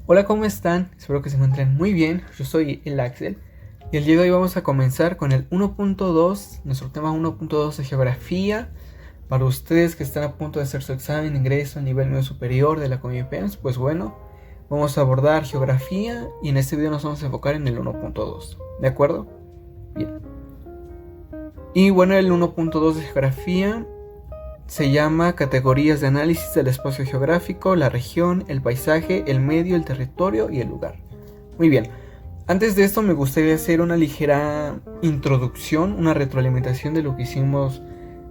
Hola, ¿cómo están? Espero que se encuentren muy bien. Yo soy el Axel y el día de hoy vamos a comenzar con el 1.2, nuestro tema 1.2 de geografía. Para ustedes que están a punto de hacer su examen de ingreso a nivel medio superior de la Comipems, pues bueno, vamos a abordar geografía y en este video nos vamos a enfocar en el 1.2. ¿De acuerdo? Bien. Y bueno, el 1.2 de geografía se llama categorías de análisis del espacio geográfico, la región, el paisaje, el medio, el territorio y el lugar. Muy bien, antes de esto me gustaría hacer una ligera introducción, una retroalimentación de lo que hicimos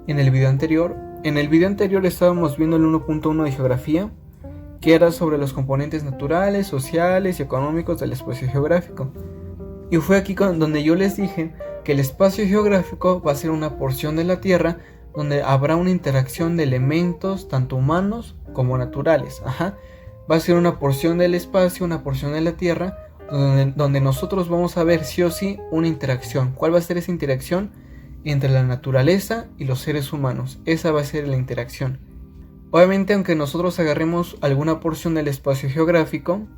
en el video anterior. En el video anterior estábamos viendo el 1.1 de geografía, que era sobre los componentes naturales, sociales y económicos del espacio geográfico. Y fue aquí donde yo les dije que el espacio geográfico va a ser una porción de la Tierra donde habrá una interacción de elementos tanto humanos como naturales. Va a ser una porción del espacio, una porción de la Tierra, donde nosotros vamos a ver sí o sí una interacción. ¿Cuál va a ser esa interacción? Entre la naturaleza y los seres humanos. Esa va a ser la interacción. Obviamente, aunque nosotros agarremos alguna porción del espacio geográfico,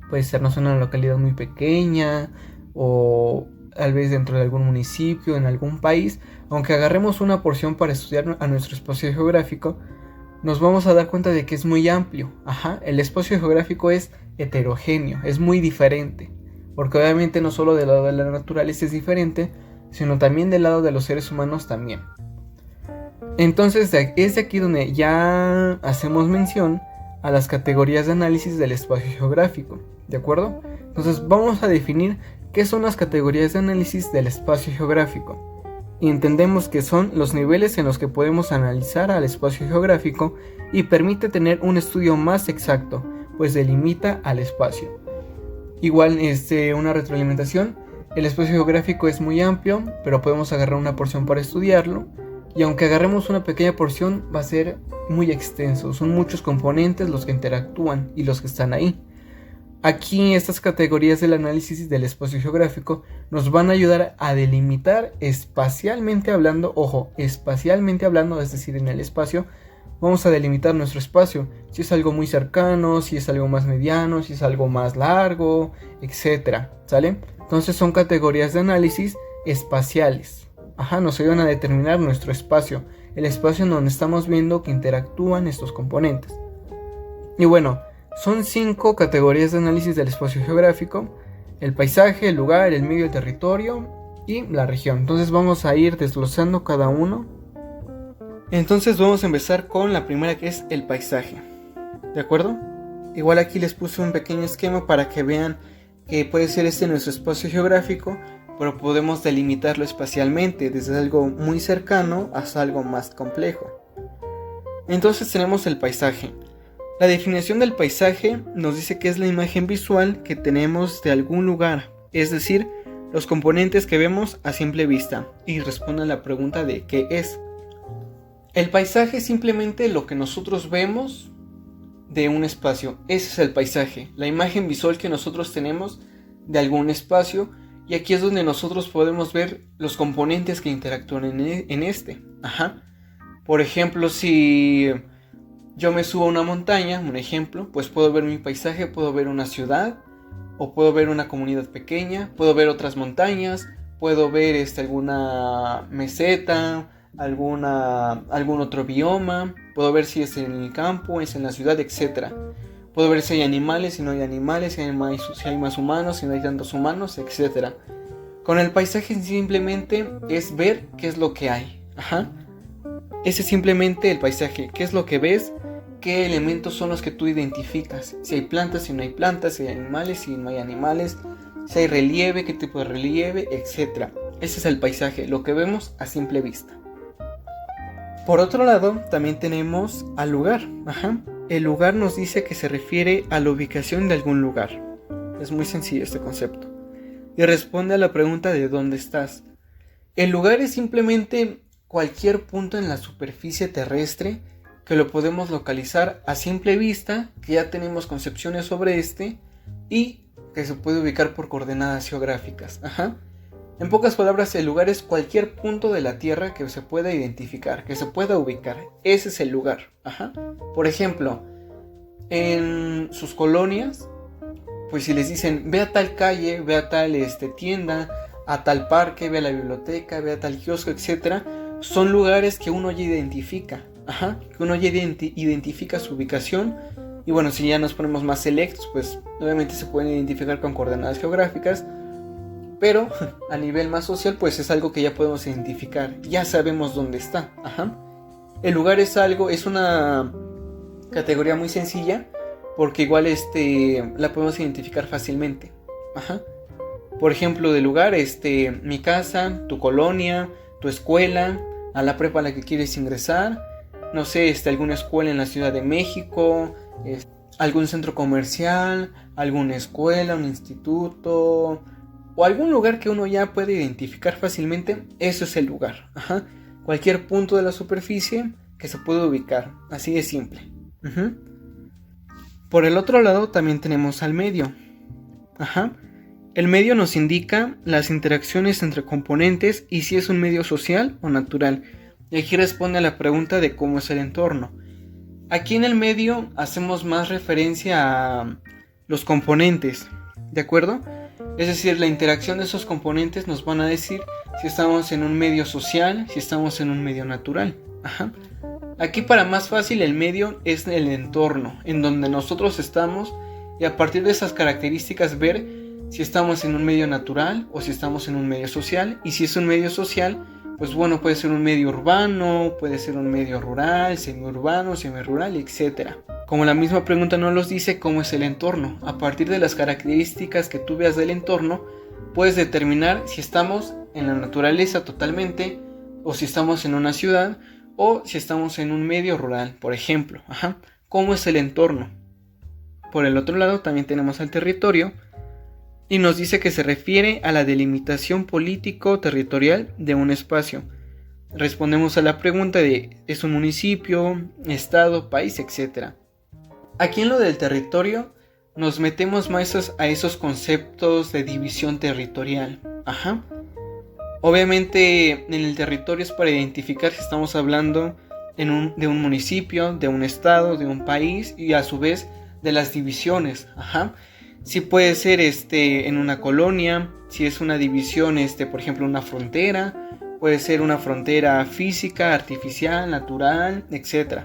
puede ser, no sé, una localidad muy pequeña o tal vez dentro de algún municipio, en algún país, aunque agarremos una porción para estudiar a nuestro espacio geográfico, nos vamos a dar cuenta de que es muy amplio. El espacio geográfico es heterogéneo, es muy diferente, porque obviamente no solo del lado de la naturaleza es diferente, sino también del lado de los seres humanos también. Entonces es de aquí donde ya hacemos mención a las categorías de análisis del espacio geográfico, ¿de acuerdo? Entonces vamos a definir qué son las categorías de análisis del espacio geográfico. Y entendemos que son los niveles en los que podemos analizar al espacio geográfico y permite tener un estudio más exacto, pues delimita al espacio. Igual, una retroalimentación, el espacio geográfico es muy amplio, pero podemos agarrar una porción para estudiarlo, y aunque agarremos una pequeña porción va a ser muy extenso, son muchos componentes los que interactúan y los que están ahí. Aquí estas categorías del análisis del espacio geográfico nos van a ayudar a delimitar espacialmente hablando, espacialmente hablando, es decir, en el espacio, vamos a delimitar nuestro espacio, si es algo muy cercano, si es algo más mediano, si es algo más largo, etcétera, ¿sale? Entonces son categorías de análisis espaciales, nos ayudan a determinar nuestro espacio, el espacio en donde estamos viendo que interactúan estos componentes. Y bueno, son 5 categorías de análisis del espacio geográfico: el paisaje, el lugar, el medio, el territorio y la región. Entonces vamos a ir desglosando cada uno. Entonces vamos a empezar con la primera, que es el paisaje, ¿de acuerdo? Igual aquí les puse un pequeño esquema para que vean que puede ser nuestro espacio geográfico, pero podemos delimitarlo espacialmente, desde algo muy cercano hasta algo más complejo. Entonces tenemos el paisaje. La definición del paisaje nos dice que es la imagen visual que tenemos de algún lugar, es decir, los componentes que vemos a simple vista, y responde a la pregunta de ¿qué es? El paisaje es simplemente lo que nosotros vemos de un espacio. Ese es el paisaje, la imagen visual que nosotros tenemos de algún espacio, y aquí es donde nosotros podemos ver los componentes que interactúan en este. Por ejemplo, si yo me subo a una montaña, un ejemplo, pues puedo ver mi paisaje, puedo ver una ciudad, o puedo ver una comunidad pequeña, puedo ver otras montañas, puedo ver alguna meseta, algún otro bioma, puedo ver si es en el campo, es en la ciudad, etc. Puedo ver si hay animales, si no hay animales, si hay más humanos, si no hay tantos humanos, etc. Con el paisaje simplemente es ver qué es lo que hay. Ese es simplemente el paisaje, qué es lo que ves, qué elementos son los que tú identificas, si hay plantas, si no hay plantas, si hay animales, si no hay animales, si hay relieve, qué tipo de relieve, etc. Ese es el paisaje, lo que vemos a simple vista. Por otro lado, también tenemos al lugar. El lugar nos dice que se refiere a la ubicación de algún lugar. Es muy sencillo este concepto. Y responde a la pregunta de ¿dónde estás? El lugar es simplemente cualquier punto en la superficie terrestre que lo podemos localizar a simple vista, que ya tenemos concepciones sobre y que se puede ubicar por coordenadas geográficas. En pocas palabras, el lugar es cualquier punto de la Tierra que se pueda identificar, que se pueda ubicar. Ese es el lugar. Por ejemplo, en sus colonias pues si les dicen, ve a tal calle, ve a tal tienda, a tal parque, ve a la biblioteca, ve a tal kiosco, etc., son lugares que uno ya identifica, que uno ya identifica su ubicación. Y bueno, si ya nos ponemos más selectos, pues obviamente se pueden identificar con coordenadas geográficas, pero a nivel más social, pues es algo que ya podemos identificar, ya sabemos dónde está. El lugar es una categoría muy sencilla, porque igual la podemos identificar fácilmente. Por ejemplo, de lugar, mi casa, tu colonia, tu escuela, a la prepa a la que quieres ingresar, no sé, alguna escuela en la Ciudad de México, algún centro comercial, alguna escuela, un instituto, o algún lugar que uno ya puede identificar fácilmente. Eso es el lugar. Cualquier punto de la superficie que se puede ubicar, así de simple. Por el otro lado también tenemos al medio. El medio nos indica las interacciones entre componentes y si es un medio social o natural. Y aquí responde a la pregunta de cómo es el entorno. Aquí en el medio hacemos más referencia a los componentes, ¿de acuerdo? Es decir, la interacción de esos componentes nos van a decir si estamos en un medio social, si estamos en un medio natural. Aquí, para más fácil, el medio es el entorno en donde nosotros estamos, y a partir de esas características ver si estamos en un medio natural o si estamos en un medio social. Y si es un medio social, pues bueno, puede ser un medio urbano, puede ser un medio rural, semiurbano, semirural, etc. Como la misma pregunta nos los dice, ¿cómo es el entorno? A partir de las características que tú veas del entorno, puedes determinar si estamos en la naturaleza totalmente, o si estamos en una ciudad, o si estamos en un medio rural, por ejemplo. ¿Cómo es el entorno? Por el otro lado también tenemos al territorio, y nos dice que se refiere a la delimitación político-territorial de un espacio. Respondemos a la pregunta de ¿es un municipio, estado, país, etc.? Aquí en lo del territorio nos metemos más a esos conceptos de división territorial. Obviamente en el territorio es para identificar si estamos hablando de un municipio, de un estado, de un país, y a su vez de las divisiones. Si puede ser en una colonia, si es una división, por ejemplo, una frontera, puede ser una frontera física, artificial, natural, etc.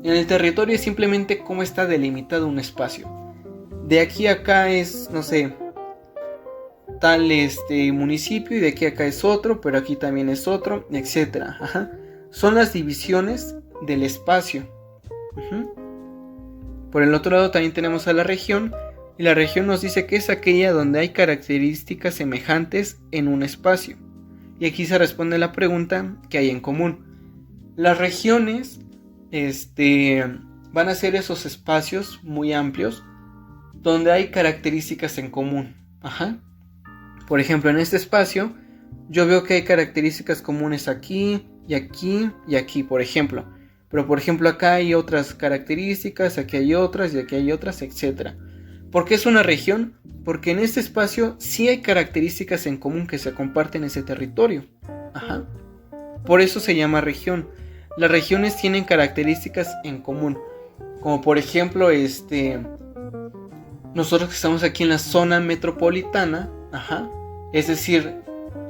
En el territorio es simplemente cómo está delimitado un espacio. De aquí a acá es, no sé, tal municipio, y de aquí a acá es otro, pero aquí también es otro, etc. Son las divisiones del espacio. Por el otro lado también tenemos a la región. Y la región nos dice que es aquella donde hay características semejantes en un espacio. Y aquí se responde la pregunta ¿qué hay en común? Las regiones van a ser esos espacios muy amplios donde hay características en común. Por ejemplo, en este espacio yo veo que hay características comunes aquí y aquí y aquí, por ejemplo. Pero por ejemplo acá hay otras características, aquí hay otras y aquí hay otras, etc. ¿Por qué es una región? Porque en este espacio sí hay características en común que se comparten en ese territorio. Por eso se llama región. Las regiones tienen características en común. Como por ejemplo, nosotros que estamos aquí en la zona metropolitana, es decir,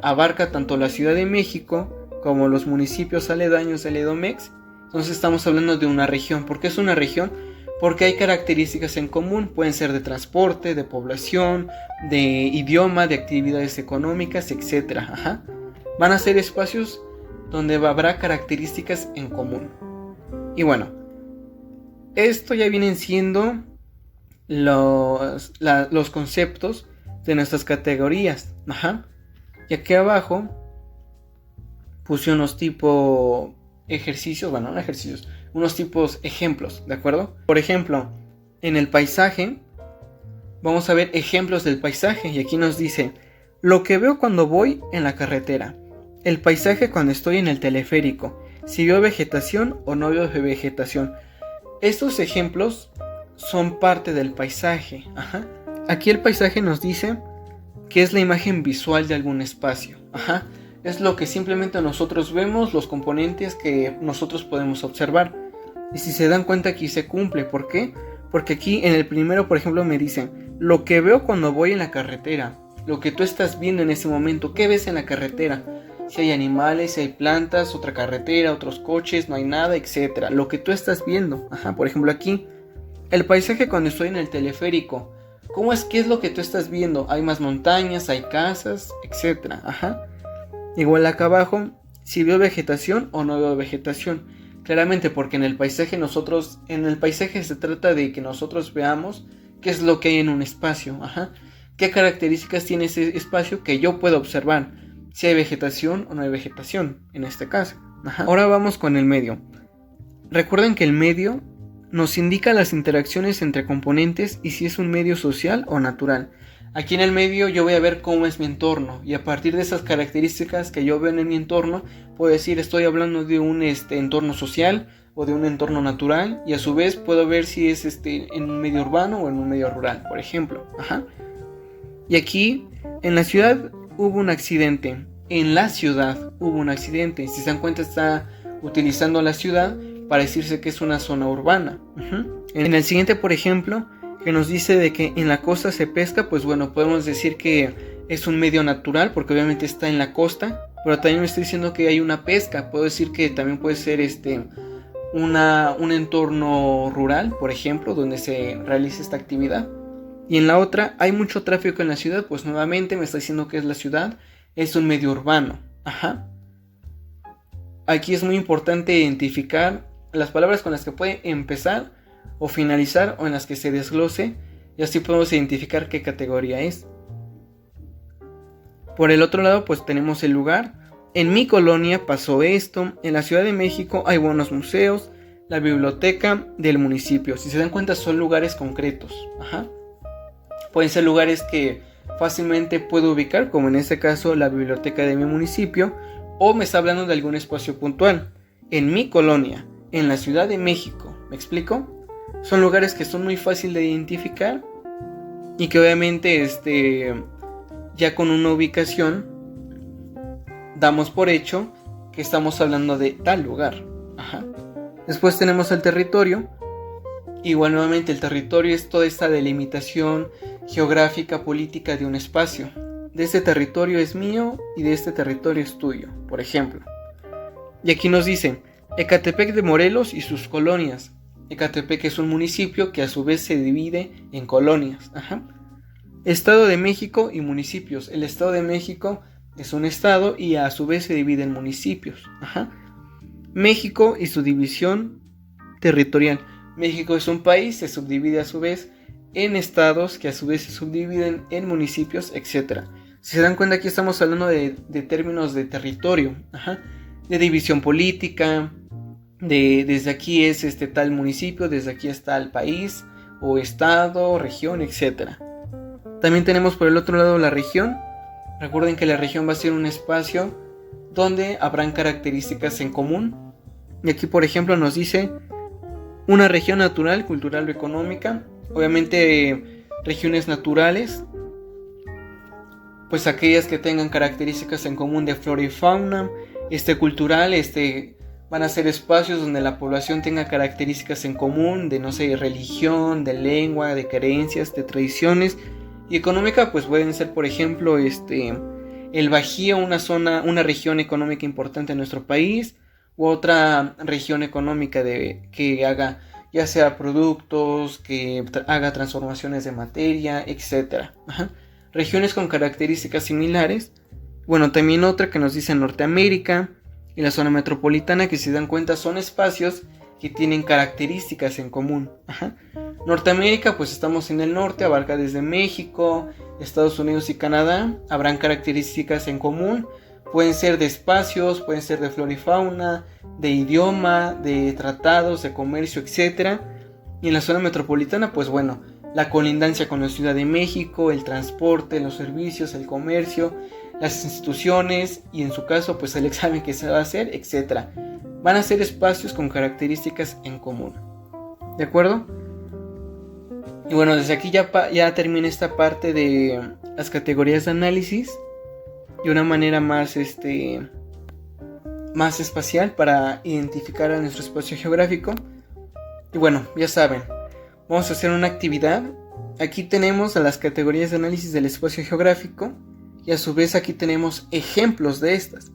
abarca tanto la Ciudad de México como los municipios aledaños del Edomex. Entonces estamos hablando de una región. ¿Por qué es una región? Porque hay características en común, pueden ser de transporte, de población, de idioma, de actividades económicas, etc. Van a ser espacios donde habrá características en común. Y bueno, esto ya vienen siendo los conceptos de nuestras categorías. Y aquí abajo puse unos tipos ejercicios, bueno, no ejercicios, unos tipos ejemplos, ¿de acuerdo? Por ejemplo, en el paisaje vamos a ver ejemplos del paisaje, y aquí nos dice lo que veo cuando voy en la carretera, el paisaje cuando estoy en el teleférico, si veo vegetación o no veo vegetación. Estos ejemplos son parte del paisaje. Aquí el paisaje nos dice que es la imagen visual de algún espacio. Es lo que simplemente nosotros vemos, los componentes que nosotros podemos observar. Y si se dan cuenta, aquí se cumple. ¿Por qué? Porque aquí en el primero, por ejemplo, me dicen lo que veo cuando voy en la carretera, lo que tú estás viendo en ese momento, ¿qué ves en la carretera? Si hay animales, si hay plantas, otra carretera, otros coches, no hay nada, etcétera. Lo que tú estás viendo, por ejemplo aquí, el paisaje cuando estoy en el teleférico, ¿qué es lo que tú estás viendo? Hay más montañas, hay casas, etcétera, Igual acá abajo, si veo vegetación o no veo vegetación. Claramente porque en el paisaje se trata de que nosotros veamos qué es lo que hay en un espacio, qué características tiene ese espacio que yo puedo observar, si hay vegetación o no hay vegetación, en este caso. Ahora vamos con el medio. Recuerden que el medio nos indica las interacciones entre componentes y si es un medio social o natural. Aquí en el medio yo voy a ver cómo es mi entorno y a partir de esas características que yo veo en mi entorno puedo decir estoy hablando de un entorno social o de un entorno natural y a su vez puedo ver si es en un medio urbano o en un medio rural, por ejemplo. Y aquí en la ciudad hubo un accidente. Si se dan cuenta está utilizando la ciudad para decirse que es una zona urbana. En el siguiente, por ejemplo, que nos dice de que en la costa se pesca, pues bueno, podemos decir que es un medio natural porque obviamente está en la costa, pero también me estoy diciendo que hay una pesca. Puedo decir que también puede ser un entorno rural, por ejemplo, donde se realiza esta actividad. Y en la otra hay mucho tráfico en la ciudad, pues nuevamente me está diciendo que es la ciudad, es un medio urbano. Aquí es muy importante identificar las palabras con las que puede empezar o finalizar o en las que se desglose y así podemos identificar qué categoría es. Por el otro lado pues tenemos el lugar. En mi colonia pasó esto, en la Ciudad de México hay buenos museos, la biblioteca del municipio. Si se dan cuenta son lugares concretos. Pueden ser lugares que fácilmente puedo ubicar, como en este caso la biblioteca de mi municipio, o me está hablando de algún espacio puntual. En mi colonia, en la Ciudad de México, ¿me explico? Son lugares que son muy fáciles de identificar y que obviamente ya con una ubicación damos por hecho que estamos hablando de tal lugar. Después tenemos el territorio. Igual nuevamente el territorio es toda esta delimitación geográfica, política de un espacio. De este territorio es mío y de este territorio es tuyo, por ejemplo. Y aquí nos dice Ecatepec de Morelos y sus colonias. Ecatepec es un municipio que a su vez se divide en colonias. Estado de México y municipios. El Estado de México es un estado y a su vez se divide en municipios. México y su división territorial. México es un país, se subdivide a su vez en estados que a su vez se subdividen en municipios, etc. Si se dan cuenta aquí estamos hablando de términos de territorio, de división política, desde aquí es tal municipio, desde aquí está el país o estado, región, etc. También tenemos por el otro lado la región. Recuerden que la región va a ser un espacio donde habrán características en común. Y aquí por ejemplo nos dice una región natural, cultural o económica. Obviamente regiones naturales, pues aquellas que tengan características en común de flora y fauna. Cultural, van a ser espacios donde la población tenga características en común de, no sé, religión, de lengua, de creencias, de tradiciones. Y económica, pues pueden ser, por ejemplo, el Bajío, una región económica importante en nuestro país, u otra región económica que haga ya sea productos, que haga transformaciones de materia, etc. Regiones con características similares. Bueno, también otra que nos dice Norteamérica y la zona metropolitana, que si se dan cuenta son espacios que tienen características en común. Norteamérica, pues estamos en el norte, abarca desde México, Estados Unidos y Canadá. Habrán características en común. Pueden ser de espacios, pueden ser de flora y fauna, de idioma, de tratados, de comercio, etc. Y en la zona metropolitana, pues bueno, la colindancia con la Ciudad de México, el transporte, los servicios, el comercio, las instituciones y en su caso, pues el examen que se va a hacer, etc. Van a ser espacios con características en común. ¿De acuerdo? Y bueno, desde aquí ya termina esta parte de las categorías de análisis de una manera más espacial para identificar a nuestro espacio geográfico. Y bueno, ya saben, vamos a hacer una actividad aquí tenemos a las categorías de análisis del espacio geográfico y a su vez aquí tenemos ejemplos de estas.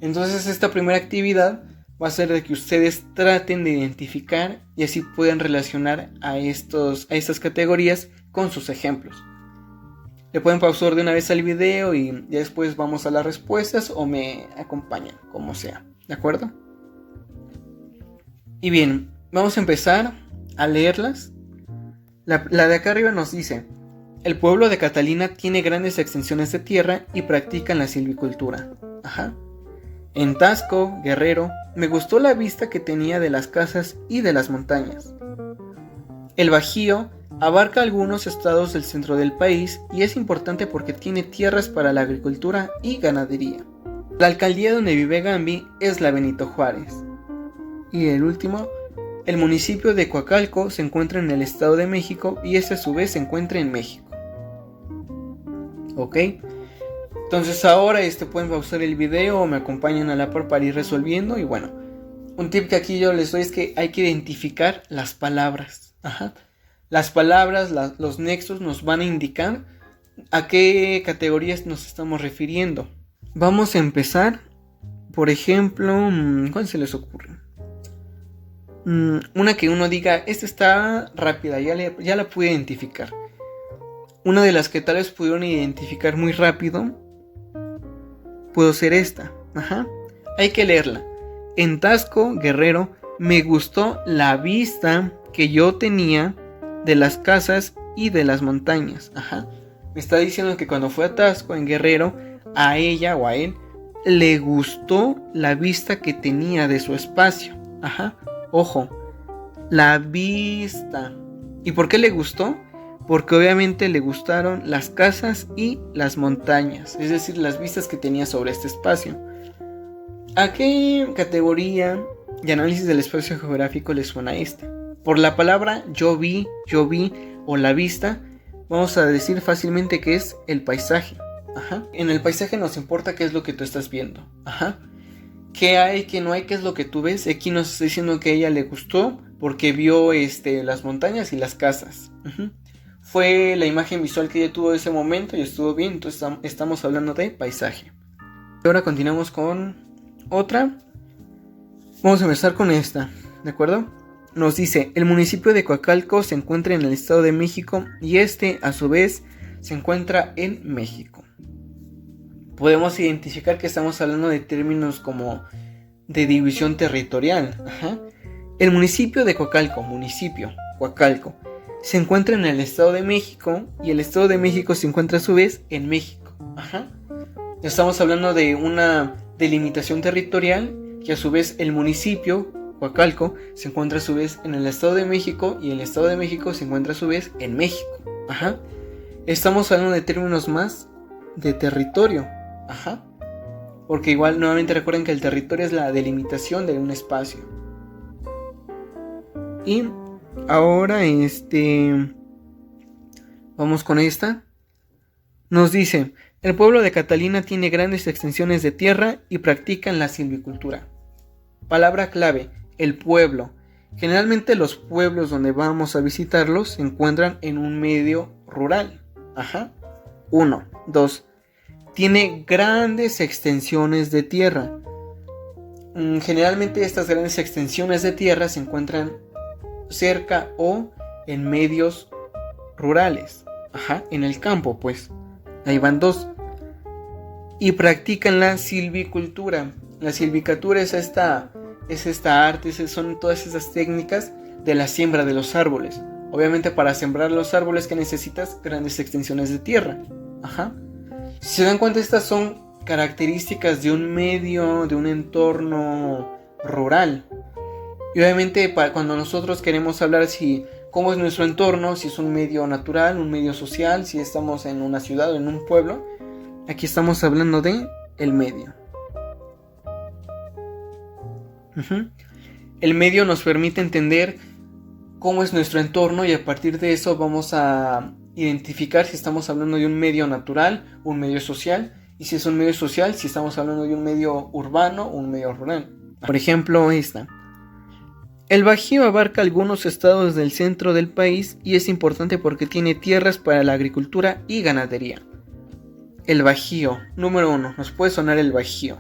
Entonces esta primera actividad va a ser de que ustedes traten de identificar y así pueden relacionar a estas categorías con sus ejemplos. Le pueden pausar de una vez al video y ya después vamos a las respuestas o me acompañan, como sea, ¿de acuerdo? Y bien, vamos a empezar a leerlas. La de acá arriba nos dice: el pueblo de Catalina tiene grandes extensiones de tierra y practican la silvicultura. En Taxco, Guerrero, me gustó la vista que tenía de las casas y de las montañas. El Bajío abarca algunos estados del centro del país y es importante porque tiene tierras para la agricultura y ganadería. La alcaldía donde vive Gambi es la Benito Juárez. Y el último, el municipio de Coacalco se encuentra en el Estado de México y este a su vez se encuentra en México. Ok, entonces ahora pueden pausar el video o me acompañan a la par para ir resolviendo. Y bueno, un tip que aquí yo les doy es que hay que identificar las palabras. Las palabras, los nexos nos van a indicar a qué categorías nos estamos refiriendo. Vamos a empezar, por ejemplo, ¿cuál se les ocurre? Una que uno diga, esta está rápida, ya la pude identificar. Una de las que tal vez pudieron identificar muy rápido puede ser esta. Hay que leerla. En Taxco, Guerrero, me gustó la vista que yo tenía de las casas y de las montañas. Me está diciendo que cuando fue a Taxco, en Guerrero, a ella o a él le gustó la vista que tenía de su espacio. Ojo, la vista. ¿Y por qué le gustó? Porque obviamente le gustaron las casas y las montañas, es decir, las vistas que tenía sobre este espacio. ¿A qué categoría de análisis del espacio geográfico le suena esta? Por la palabra yo vi o la vista, vamos a decir fácilmente que es el paisaje. En el paisaje nos importa qué es lo que tú estás viendo. ¿Qué hay, qué no hay, qué es lo que tú ves? Aquí nos está diciendo que a ella le gustó porque vio las montañas y las casas. Fue la imagen visual que ella tuvo en ese momento y estuvo bien, entonces estamos hablando de paisaje. Ahora continuamos con otra. Vamos a empezar con esta, ¿de acuerdo? Nos dice, el municipio de Coacalco se encuentra en el Estado de México y a su vez se encuentra en México. Podemos identificar que estamos hablando de términos como de división territorial. El municipio de Coacalco, Coacalco, se encuentra en el Estado de México y el Estado de México se encuentra a su vez en México. Estamos hablando de una delimitación territorial y a su vez el municipio, Coacalco, se encuentra a su vez en el Estado de México y el Estado de México se encuentra a su vez en México. Estamos hablando de términos más de territorio. Porque igual nuevamente recuerden que el territorio es la delimitación de un espacio. Y ahora vamos con esta. Nos dice, el pueblo de Catalina tiene grandes extensiones de tierra y practican la silvicultura. Palabra clave, el pueblo. Generalmente los pueblos donde vamos a visitarlos se encuentran en un medio rural. 1, 2. Tiene grandes extensiones de tierra. Generalmente estas grandes extensiones de tierra se encuentran cerca o en medios rurales. En el campo, pues. Ahí van 2. Y practican la silvicultura. La silvicultura es esta arte, son todas esas técnicas de la siembra de los árboles. Obviamente para sembrar los árboles que necesitas grandes extensiones de tierra. Si se dan cuenta, estas son características de un medio, de un entorno rural. Y obviamente cuando nosotros queremos hablar cómo es nuestro entorno, si es un medio natural, un medio social, si estamos en una ciudad o en un pueblo, aquí estamos hablando de el medio. El medio nos permite entender cómo es nuestro entorno y a partir de eso vamos a identificar si estamos hablando de un medio natural, un medio social, y si es un medio social, si estamos hablando de un medio urbano o un medio rural. Por ejemplo, esta. El Bajío abarca algunos estados del centro del país y es importante porque tiene tierras para la agricultura y ganadería. El Bajío, número 1, nos puede sonar el Bajío.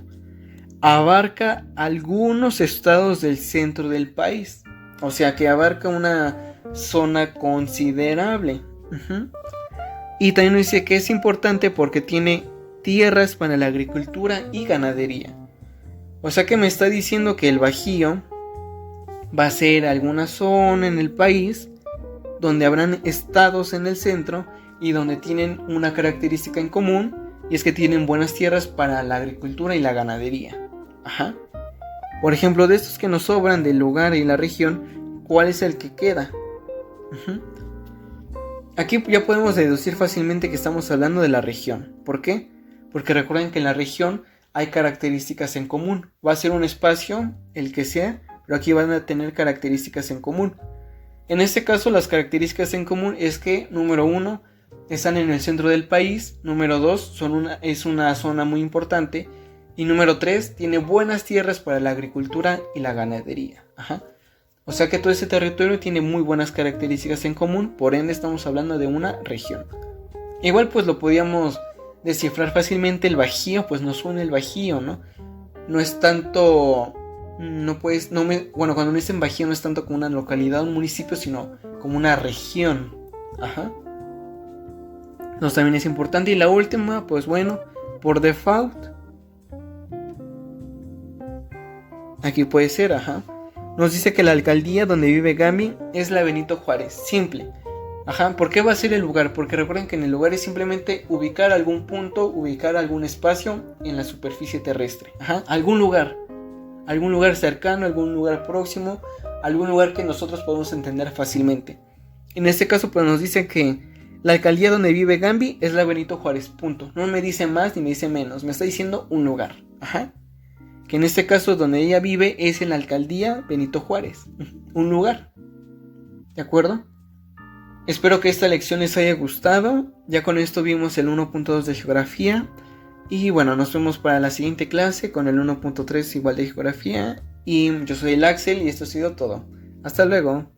Abarca algunos estados del centro del país, o sea que abarca una zona considerable. Y también nos dice que es importante porque tiene tierras para la agricultura y ganadería. O sea que me está diciendo que el Bajío va a ser alguna zona en el país donde habrán estados en el centro y donde tienen una característica en común, y es que tienen buenas tierras para la agricultura y la ganadería. Por ejemplo, de estos que nos sobran del lugar y la región, ¿cuál es el que queda? Aquí ya podemos deducir fácilmente que estamos hablando de la región. ¿Por qué? Porque recuerden que en la región hay características en común. Va a ser un espacio, el que sea, pero aquí van a tener características en común. En este caso, las características en común es que, número 1, están en el centro del país. Número 2, es una zona muy importante. Y número 3, tiene buenas tierras para la agricultura y la ganadería. O sea que todo ese territorio tiene muy buenas características en común. Por ende, estamos hablando de una región. Igual pues lo podíamos descifrar fácilmente. El Bajío, pues nos suena el Bajío, ¿no? No es tanto... Bueno, cuando me dicen Bajío no es tanto como una localidad, un municipio, sino como una región. Entonces también es importante. Y la última, pues bueno, por default, aquí puede ser, nos dice que la alcaldía donde vive Gamby es la Benito Juárez. Simple. ¿Por qué va a ser el lugar? Porque recuerden que en el lugar es simplemente ubicar algún punto, ubicar algún espacio en la superficie terrestre. Algún lugar cercano, algún lugar próximo, algún lugar que nosotros podemos entender fácilmente. En este caso pues nos dice que la alcaldía donde vive Gamby es la Benito Juárez, punto. No me dice más ni me dice menos, me está diciendo un lugar. Que en este caso donde ella vive es en la alcaldía Benito Juárez, un lugar. ¿De acuerdo? Espero que esta lección les haya gustado. Ya con esto vimos el 1.2 de geografía. Y bueno, nos vemos para la siguiente clase con el 1.3 igual de geografía. Y yo soy el Axel y esto ha sido todo. Hasta luego.